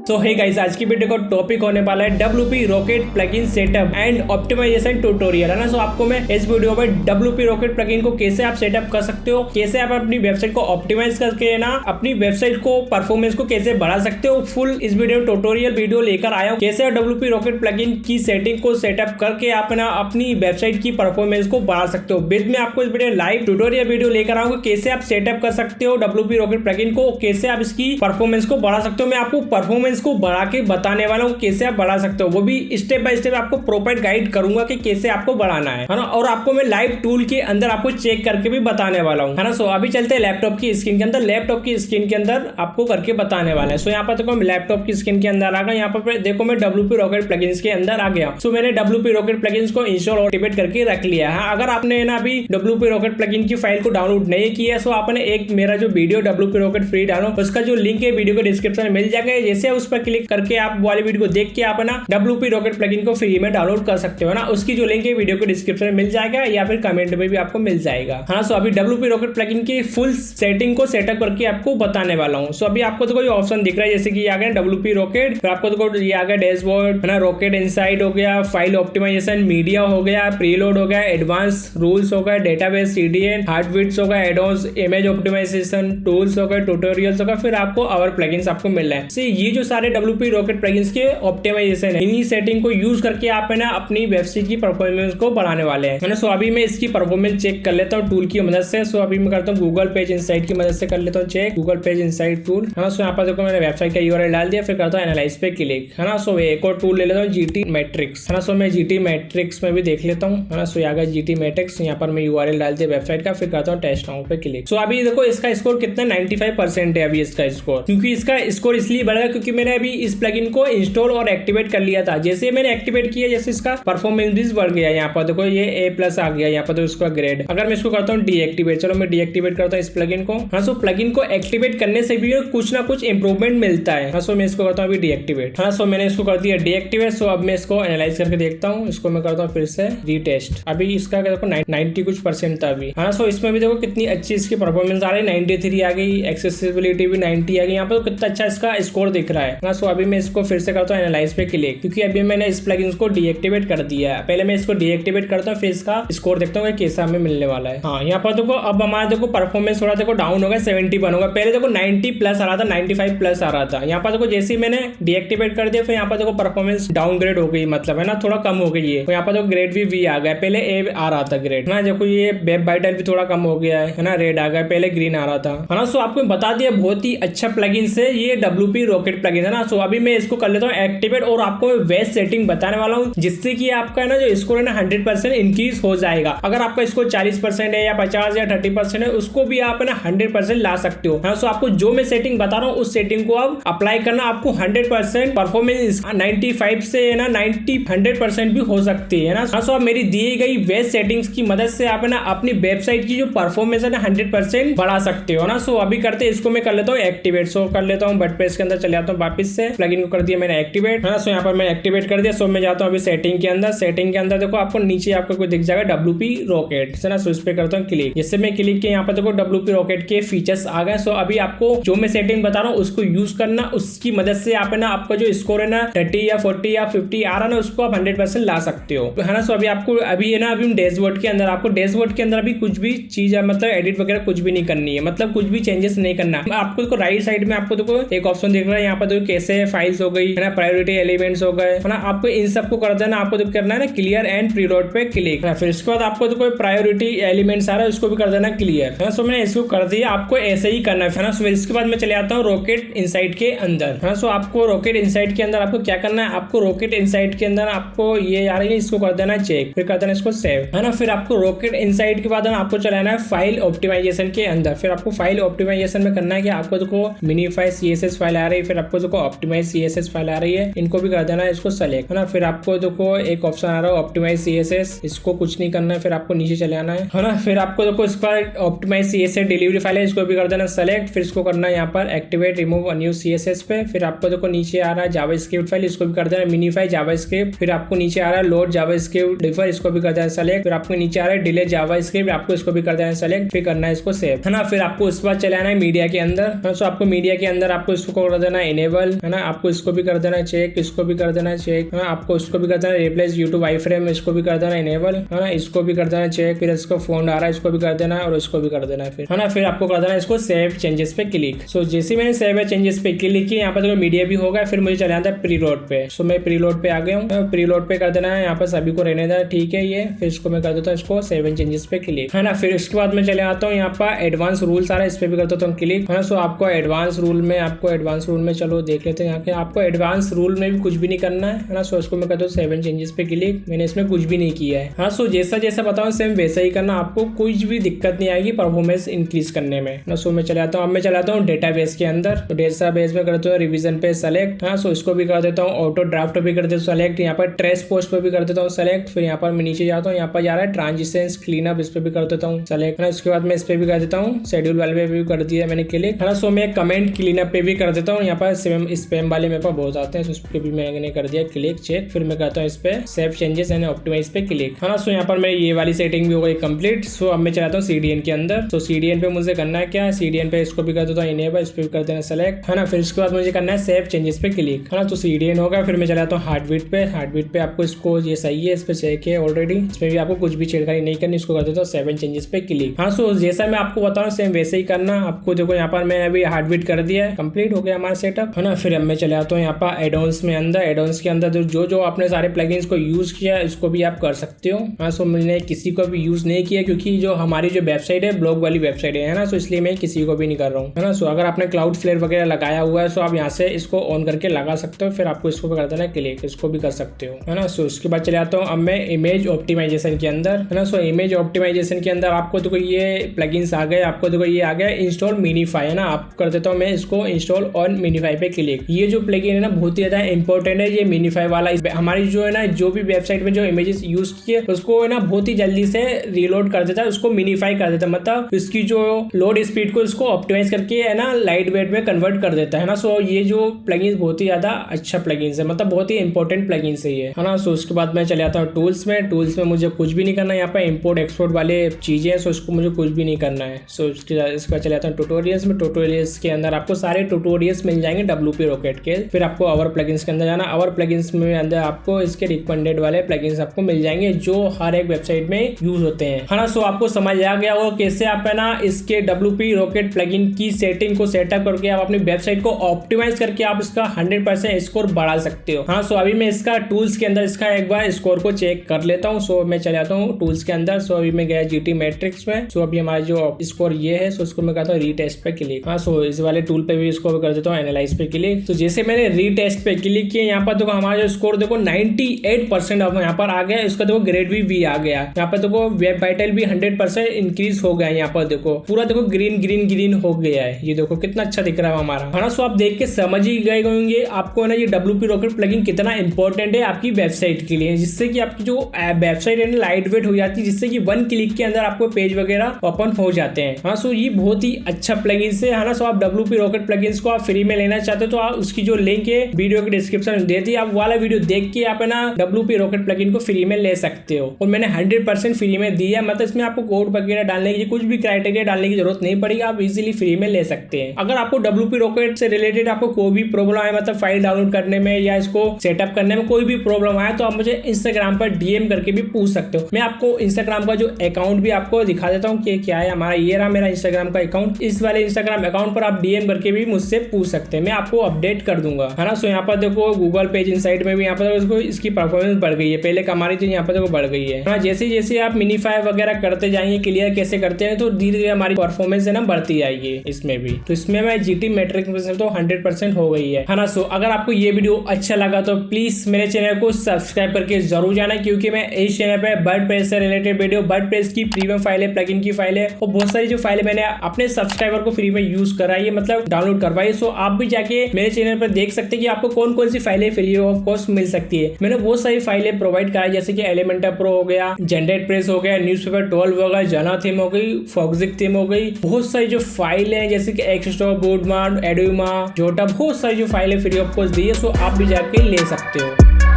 तो hey guys, आज की वीडियो का टॉपिक होने वाला है WP Rocket plugin setup and optimization tutorial, है ना। सो आपको मैं इस वीडियो में WP रॉकेट प्लगइन को कैसे आप सेटअप कर सकते हो, कैसे आप अपनी वेबसाइट को ऑप्टिमाइज करके ना अपनी वेबसाइट को परफॉर्मेंस को कैसे बढ़ा सकते हो, फुल इस वीडियो ट्यूटोरियल वीडियो लेकर आया हूं। कैसे WP रॉकेट प्लगइन की सेटिंग को सेटअप करके आप ना अपनी वेबसाइट की परफॉर्मेंस को बढ़ा सकते हो। विद में आपको इस वीडियो लाइव ट्यूटोरियल वीडियो लेकर आऊंगा, कैसे आप सेटअप कर सकते हो WP रॉकेट प्लगइन को, कैसे आप इसकी परफॉर्मेंस को बढ़ा सकते हो। मैं आपको परफॉर्मेंस को बढ़ा के बताने वाला हूं कैसे आप बढ़ा सकते हो, वो भी स्टेप बाय स्टेप आपको प्रॉपर गाइड करूंगा कि कैसे आपको बढ़ाना है ना। और आपको मैं लाइव टूल के अंदर आपको चेक करके भी बताने वाला हूं, है ना। सो अभी चलते हैं लैपटॉप की स्क्रीन के अंदर। लैपटॉप की स्क्रीन के अंदर आपको करके बताने वाला है। सो यहाँ पर देखो मैं लैपटॉप की स्क्रीन के अंदर आ गया। यहाँ पर देखो मैं WP रॉकेट प्लगइन्स के अंदर आ गया। सो मैंने WP रॉकेट प्लगइन्स को इंस्टॉल और एक्टिवेट करके रख लिया है। अगर आपने ना अभी WP रॉकेट प्लगइन की फाइल को डाउनलोड नहीं किया है, सो आपने एक मेरा जो वीडियो WP रॉकेट फ्री डालो उसका जो लिंक है वीडियो के डिस्क्रिप्शन में मिल जाएगा। जैसे उस पर क्लिक करके आप वाली वीडियो को देख के आप ना WP रॉकेट प्लगइन को फ्री में डाउनलोड कर सकते हो ना। उसकी जो लिंक है वीडियो के डिस्क्रिप्शन में मिल जाएगा या फिर कमेंट में भी आपको मिल जाएगा। हाँ, सो अभी WP रॉकेट प्लगइन की फुल सेटिंग को सेटअप करके आपको बताने वाला हूँ। सो अभी आपको तो कोई ऑप्शन दिख रहा है, जैसे कि आ गया WP रॉकेट, फिर आपको तो ये आ गया डैशबोर्ड, है ना, रॉकेट इनसाइट हो गया, फाइल ऑप्टिमाइजेशन, मीडिया हो गया, प्रीलोड हो गया, एडवांस रूल्स हो गया, डेटाबेस, CDN, हार्टबीट्स हो गया, एडवांस इमेज ऑप्टिमाइजेशन टूल्स हो गए, ट्यूटोरियल्स हो गया, फिर आपको और प्लगइन्स आपको मिल रहे हैं। ये जो सारे WP रॉकेट प्लगइन्स के ऑप्टिमाइजेशन है, इन्हीं सेटिंग को यूज करके आप है ना अपनी वेबसाइट की परफॉर्मेंस को बढ़ाने वाले हैं, है ना। सो अभी मैं इसकी परफॉर्मेंस चेक कर लेता हूँ टूल की मदद से। सो अभी मैं करता हूँ गूगल पेज इनसाइट की मदद से कर लेता हूँ check, Google page insight tool, है ना। सो यहाँ पर देखो मैंने वेबसाइट का URL डाल दिया, फिर करता हूँ एनालाइज पे क्लिक, है ना। सो एक और टूल ले लेता हूँ GT मैट्रिक्स, है ना। सो मैं GT मैट्रिक्स में भी देख लेता हूँ, है ना। सो यहाँ GT मैट्रिक्स, यहाँ पर मैं URL डाल दिया वेबसाइट का, फिर करता हूँ टेस्ट नाउ पे क्लिक। सो अभी देखो इसका स्कोर कितना 95% है अभी इसका स्कोर, क्योंकि इसका स्कोर इसलिए बढ़ा क्योंकि मैंने अभी इस प्लगइन को इंस्टॉल और एक्टिवेट कर लिया था। जैसे मैंने एक्टिवेट किया जैसे इसका परफॉर्मेंस भी बढ़ गया। यहाँ पर देखो ये A+ आ गया, यहाँ पर तो इसका ग्रेड। अगर मैं इसको करता हूँ डीएक्टिवेट, चलो मैं डीएक्टिवेट करता हूँ इस प्लगइन को। हाँ, सो प्लगइन को एक्टिवेट करने से भी कुछ ना कुछ इंप्रूवमेंट मिलता है। हाँ, सो मैं इसको करता हूँ अभी डीएक्टिवेट। हाँ, सो मैंने इसको कर दिया डीएक्टिवेट। सो अब मैं इसको एनालाइज करके देखता हूँ, इसको मैं करता हूँ फिर से रीटेस्ट। अभी इसका देखो 90 कुछ % था अभी। हाँ, सो इसमें भी देखो कितनी अच्छी इसकी परफॉर्मेंस आ रही है, 93 आ गई, एक्सेसिबिलिटी भी 90 आ गई। यहाँ पर कितना अच्छा इसका स्कोर दिख रहा है। हाँ, सो अभी मैं इसको फिर से करता हूँ एनालाइज पे क्लिक, क्योंकि अभी मैंने इस प्लगइन को डीएक्टिवेट कर दिया है। पहले मैं इसको डीएक्टिवेट करता हूँ, फिर इसका स्कोर देखता हूँ कैसा हमें मिलने वाला है। हाँ, यहाँ पर देखो अब हमारा देखो परफॉर्मेंस थोड़ा देखो डाउन हो गया, 71 होगा। पहले देखो 90+ आ रहा था, 95+ आ रहा था। यहाँ पर देखो जैसे ही मैंने डीएक्टिवेट कर दिया, फिर यहाँ पर देखो परफॉर्मेंस डाउनग्रेड हो गई, मतलब है ना थोड़ा कम हो गई है। तो यहाँ पर देखो ग्रेड भी V आ गया, पहले A आ रहा था ग्रेड, ना देखो ये वेब वाइटल भी थोड़ा कम हो गया है ना, रेड आ गया, पहले ग्रीन आ रहा था, है ना। सो आपको बता दिया बहुत ही अच्छा प्लगइन से ये WP रॉकेट प्लगइन, है ना। सो अभी मैं इसको कर लेता हूँ एक्टिवेट और आपको बेस्ट सेटिंग बताने वाला हूँ, जिससे कि आपका ना जो स्कोर है ना 100% इंक्रीज हो जाएगा। अगर आपका स्कोर 40% है या 50 या 30% है, उसको भी आप ना 100% ला सकते हो। हाँ, सो आपको जो मैं सेटिंग बता रहा हूँ उस सेटिंग को आप अप्लाई करना, आपको 100% परफॉर्मेंस 95 से ना 100% भी हो सकती है ना। हाँ, सो आप मेरी दी गई बेस्ट सेटिंग्स की मदद से आप ना अपनी वेबसाइट की जो परफॉर्मेंस है ना 100% बढ़ा सकते हो ना। सो अभी करते हैं इसको मैं कर लेता हूँ एक्टिवेट। सो कर लेता हूँ वर्डप्रेस के अंदर चले जाता हूँ वापस से, प्लगइन को कर दिया मैंने एक्टिवेट, है ना। सो यहाँ पर मैं एक्टिवेट कर दिया। सो मैं जाता हूँ अभी सेटिंग के अंदर। सेटिंग के अंदर देखो आपको नीचे आपको कोई दिख जाएगा WP रॉकेट, है ना। सो इस पे करता हूँ क्लिक। जैसे मैं क्लिक किया यहाँ पर देखो WP रॉकेट के फीचर्स आ गए। सो अभी आपको जो मैं सेटिंग बता रहा हूँ उसको यूज करना, उसकी मदद से आप ना आपका जो स्कोर है ना 30 या 40 या 50 आ रहा ना, उसको आप 100% ला सकते हो, है ना। सो अभी आपको अभी है ना अभी डैशबोर्ड के अंदर, आपको डैशबोर्ड के अंदर अभी कुछ भी चीज है मतलब एडिट वगैरह कुछ भी नहीं करनी है, मतलब कुछ भी चेंजेस नहीं करना। आपको राइट साइड में आपको देखो एक ऑप्शन दिख रहा है, यहाँ पर देखो कैसे फाइल्स हो गई, है ना, प्रायोरिटी एलिमेंट्स हो गए, है ना। आपको इन सबको कर देना, आपको तो करना है ना क्लियर एंड प्रीलोड पे क्लिक, है। फिर इसके बाद आपको तो कोई प्रायोरिटी एलिमेंट्स आ रहा है उसको भी कर देना क्लियर, है ना। सो मैंने इसको कर दिया, आपको ऐसे ही करना है ना। सो इसके बाद मैं चले आता हूँ रॉकेट इनसाइट के अंदर, है ना। सो आपको रॉकेट इनसाइट के अंदर आपको क्या करना है, आपको रॉकेट इनसाइट के अंदर आपको ये आ रही है, इसको कर देना चेक, फिर कर देना इसको सेव, है ना। फिर आपको रॉकेट इनसाइट के बाद आपको चलाना है फाइल ऑप्टिमाइजेशन के अंदर। फिर आपको फाइल ऑप्टिमाइजेशन में करना है कि आपको देखो मिनीफाई CSS फाइल आ रही है, फिर आपको देखो ऑप्टिमाइज CSS फाइल आ रही है, इनको भी कर देना है, इसको सेलेक्ट, है ना। फिर आपको देखो एक ऑप्शन आ रहा है ऑप्टिमाइज CSS, इसको कुछ नहीं करना है, फिर आपको नीचे चले आना है ना। फिर आपको देखो इस पर ऑप्टिमाइज CSS डिलीवरी फाइल है, इसको भी कर देना सेलेक्ट, फिर इसको करना है यहाँ पर एक्टिवेट रिमूव अनयूज्ड CSS पे। फिर आपको देखो नीचे आ रहा है जावास्क्रिप्ट फाइल, इसको भी कर देना मिनीफाई जावास्क्रिप्ट। फिर आपको नीचे आ रहा है लोड जावास्क्रिप्ट डिफर, इसको भी कर देना सेलेक्ट। फिर आपको नीचे आ रहा है डिले जावास्क्रिप्ट, आपको इसको भी कर देना सेलेक्ट, फिर करना है इसको सेव, है ना। फिर आपको उसके बाद चलाना है मीडिया के अंदर। सो आपको मीडिया के अंदर आपको इसको कर देना इनेबल, इनेबल, है ना। आपको इसको भी कर देना है चेक, इसको भी कर देना है चेक, है ना। आपको इसको भी कर देना है रिप्लेस यूट्यूब आई फ्रेम, इसको भी कर देना है इनेबल, है ना। इसको भी कर देना है चेक, फिर इसको फोन आ रहा है, इसको भी कर देना है और इसको भी कर देना है फिर, है ना। फिर आपको कर देना है इसको सेव चेंजेस पे क्लिक। सो जैसे मैंने सेव चेंजेस पे क्लिक किया, यहाँ पर देखो मीडिया भी होगा, फिर मुझे चला जाता है प्रीलोड पे। सो मैं प्रीलोड पे आ गया हूँ, प्रीलोड पे कर देना है, यहाँ पर सभी को रहने देना, ठीक है ये। फिर इसको मैं कर देता हूँ इसको सेव चेंजेस पे क्लिक, है ना। फिर उसके बाद मैं चले आता हूँ यहाँ पर एडवांस रूल्स आ रहा है, इस पे भी कर देता हूँ क्लिक, है ना। सो आपको एडवांस रूल में चलो देख लेते हैं यहाँ के। आपको एडवांस रूल में भी कुछ भी नहीं करना है ना। सो इसको मैं करता हूँ सेव चेंजेस पे क्लिक, मैंने इसमें कुछ भी नहीं किया है। हाँ, सो जैसा जैसा बताऊँ सेम वैसा ही करना, आपको कुछ भी दिक्कत नहीं आएगी परफॉर्मेंस इंक्रीज करने में ना। सो मैं चलाता हूँ, अब मैं चलाता हूँ डेटाबेस के अंदर। तो डेटाबेस में करता हूँ रिवीजन पे सेलेक्ट, हाँ। सो इसको भी कर देता हूँ ऑटो ड्राफ्ट पे कर देता हूँ सेलेक्ट, यहाँ पर ट्रेस पोस्ट पे भी कर देता हूँ सेलेक्ट। फिर यहाँ पर मैं नीचे जाता हूँ, यहाँ पर जा रहा है ट्रांजिशंस क्लीनअप, इस पे भी कर देता हूँ सेलेक्ट, है ना। उसके बाद मैं इस पे भी कर देता हूँ शेड्यूल वाले पे भी कर दिया मैंने क्लिक, है ना। सो मैं कमेंट क्लीनअप पे भी कर देता हूँ, यहाँ पर स्पैम वाले मेरे पास बहुत आते हैं, तो उस पे भी मैंने कर दिया क्लिक चेक। फिर मैं करता हूँ इस पे सेव चेंजेस एंड ऑप्टिमाइज पे क्लिक, है ना। सो यहाँ पर मैं ये वाली सेटिंग भी हो गई कंप्लीट। सो अब मैं चलाता हूँ CDN के अंदर। तो CDN पे मुझे करना है क्या, CDN पे इसको भी कर देता हूँ इनेबल, इस पे भी कर देना सेलेक्ट, है ना। फिर उसके बाद मुझे करना है सेव चेंजेस पे क्लिक, है ना। तो CDN होगा। फिर मैं चलाता हूँ हार्टबीट पे आपको इसको ये सही है, इस पे चेक है ऑलरेडी, इसमें भी आपको कुछ भी छेड़खानी नहीं करनी, इसको कर देता हूँ सेव चेंजेस पे क्लिक। हाँ, सो जैसा मैं आपको बताऊँ सेम वैसे ही करना आपको। देखो यहाँ पर मैं अभी हार्टबीट कर दिया है, कंप्लीट हो गया हमारा सेटअप, है ना। फिर अब मैं चले आता हूँ यहाँ पर एडॉन्स में अंदर। एडॉन्स के अंदर जो आपने सारे प्लगइन्स को यूज किया इसको भी आप कर सकते हो। हाँ, सो मैंने किसी को भी यूज नहीं किया क्योंकि जो हमारी जो वेबसाइट है ब्लॉग वाली वेबसाइट है ना। सो इसलिए मैं किसी को भी नहीं कर रहा हूँ, है ना। सो अगर आपने क्लाउड फ्लेयर वगैरह लगाया हुआ है सो आप यहाँ से इसको ऑन करके लगा सकते हो, फिर आपको इसको कर देना क्लिक, इसको भी कर सकते हो, है ना। सो उसके बाद चले आता हूँ अब मैं इमेज ऑप्टिमाइजेशन के अंदर, है ना। सो इमेज ऑप्टिमाइजेशन के अंदर आपको देखो ये प्लगइन्स आ गए, आपको देखो ये आ गया इंस्टॉल मिनीफाई, है ना। आप कर देता हूँ मैं इसको इंस्टॉल ऑन मिनीफाई पे क्लिक। ये जो प्लगइन है ना बहुत ही ज्यादा इंपॉर्टेंट है, ये मिनीफाई वाला। हमारी जो है ना जो भी वेबसाइट में जो इमेजेस यूज किए उसको है ना बहुत ही जल्दी से रीलोड कर देता है, उसको मिनीफाई कर देता है, मतलब इसकी जो लोड स्पीड को इसको ऑप्टिमाइज करके है ना लाइट वेट में कन्वर्ट कर देता है ना। सो ये जो प्लगइन्स बहुत ही ज्यादा अच्छा प्लगइन्स है, मतलब बहुत ही इंपॉर्टेंट प्लगइन्स है ये, है ना। सो उसके बाद मैं चले आता हूँ टूल्स में मुझे कुछ भी नहीं करना, यहाँ पे इंपोर्ट एक्सपोर्ट वाले चीजें हैं, सो इसको मुझे कुछ भी नहीं करना है। सो इसका चले आता हूँ ट्यूटोरियल्स में। ट्यूटोरियल्स के अंदर आपको सारे ट्यूटोरियल्स मिल जाएंगे WP रॉकेट के। फिर आपको आवर प्लगइन्स के अंदर जाना, आवर प्लगइन्स में अंदर आपको इसके रिकमेंडेड वाले प्लगइन्स आपको मिल जाएंगे जो हर एक वेबसाइट में यूज होते हैं, है ना। सो आपको समझ आ गया होगा कैसे आप है ना इसके WP रॉकेट प्लगइन की सेटिंग को सेटअप करके आप अपनी वेबसाइट को ऑप्टिमाइज करके आप इसका 100% स्कोर बढ़ा सकते हो। हाँ, सो अभी मैं इसका टूल्स के अंदर इसका एक बार स्कोर को चेक कर लेता हूँ। सो मैं चले जाता हूँ टूल्स के अंदर। सो अभी मैं गया GT मैट्रिक्स में। सो अभी हमारा जो स्कोर ये है, सो इसको मैं कहता हूँ रीटेस्ट पे क्लिक। हाँ, सो इस वाले टूल पे भी इसको कर देता हूँ एनालाइज पे क्लिक। तो जैसे मैंने रीटेस्ट पे क्लिक किया, यहाँ पर देखो हमारा जो स्कोर देखो 98% अब यहाँ पर आ गया। इसका देखो ग्रेड भी आ गया। यहाँ पर देखो वेब वाइटल भी 100% इंक्रीज हो गया। यहाँ पर देखो पूरा देखो ग्रीन हो गया है, ये देखो कितना अच्छा दिख रहा है हमारा, है ना। सो आप देख के समझ ही गए होंगे आपको ना ये WP रॉकेट प्लगइन कितना इंपॉर्टेंट है आपकी वेबसाइट के लिए, जिससे कि आपकी जो वेबसाइट है लाइट वेट हो जाती है, जिससे कि 1 क्लिक के अंदर आपको पेज वगैरह ओपन हो जाते हैं। हाँ, सो ये बहुत ही अच्छा प्लगइन है ना। सो आप WP रॉकेट प्लगइन्स को आप फ्री में लेना चाहते हो तो आप उसकी जो लिंक है वीडियो के डिस्क्रिप्शन में दे दी, आप वाला वीडियो देख के आप ना WP रॉकेट प्लगइन को फ्री में ले सकते हो। और मैंने 100% फ्री में दिया, मतलब इसमें आपको कोड वगैरह डालने की कुछ भी क्राइटेरिया डालने की जरूरत नहीं पड़ेगी, आप इजीली फ्री में ले सकते हैं। अगर आपको WP रॉकेट से रिलेटेड आपको कोई भी प्रॉब्लम आए, मतलब फाइल डाउनलोड करने में या इसको सेटअप करने में कोई भी प्रॉब्लम आए, तो आप मुझे इंस्टाग्राम पर DM करके भी पूछ सकते हो। मैं आपको इंस्टाग्राम का जो अकाउंट भी आपको दिखा देता हूँ कि क्या है हमारा। ये रहा मेरा इंस्टाग्राम का अकाउंट, इस वाले इंस्टाग्राम अकाउंट पर आप DM करके भी मुझसे पूछ सकते हैं, मैं आपको अपडेट कर दूंगा, है ना। सो यहाँ पर देखो गूगल पेज इनसाइट में भी यहाँ पर इसकी परफॉर्मेंस बढ़ गई है, पहले कम आ रही थी, यहाँ पर देखो बढ़ गई है। हाँ, जैसे जैसे आप मिनीफाई वगैरह करते जाएंगे, क्लियर कैसे करते हैं, तो धीरे धीरे हमारी परफॉर्मेंस है ना बढ़ती जाएगी इसमें भी। तो इसमें मैं GT मैट्रिक्स में तो 100% हो गई है ना। सो अगर आपको ये वीडियो अच्छा लगा तो प्लीज मेरे चैनल को सब्सक्राइब करके जरूर जाना, क्योंकि मैं इस चैनल पे वर्डप्रेस से रिलेटेड वीडियो, वर्डप्रेस की प्रीमियम फाइल है, प्लगइन की फाइल है और बहुत सारी जो फाइल मैंने अपने सब्सक्राइबर को फ्री में यूज कराई है, मतलब डाउनलोड करवाई। सो आप भी जाके मेरे चैनल पर देख सकते हैं कि आपको कौन कौन सी फाइलें फ्री ऑफ कॉस्ट मिल सकती है। मैंने बहुत सारी फाइलें प्रोवाइड कराई, जैसे कि एलिमेंटर प्रो हो गया, जनरेट प्रेस हो गया, न्यूज़पेपर 12 हो गया, जाना थीम हो गई, फॉक्सिक थीम हो गई, बहुत सारी जो फाइल है जैसे कि एक्सस्टॉप, बोर्डमार्ट, एडोमा, जोटा, बहुत सारी जो फाइलें फ्री ऑफ कॉस्ट दी है। सो आप भी जाके ले सकते हो।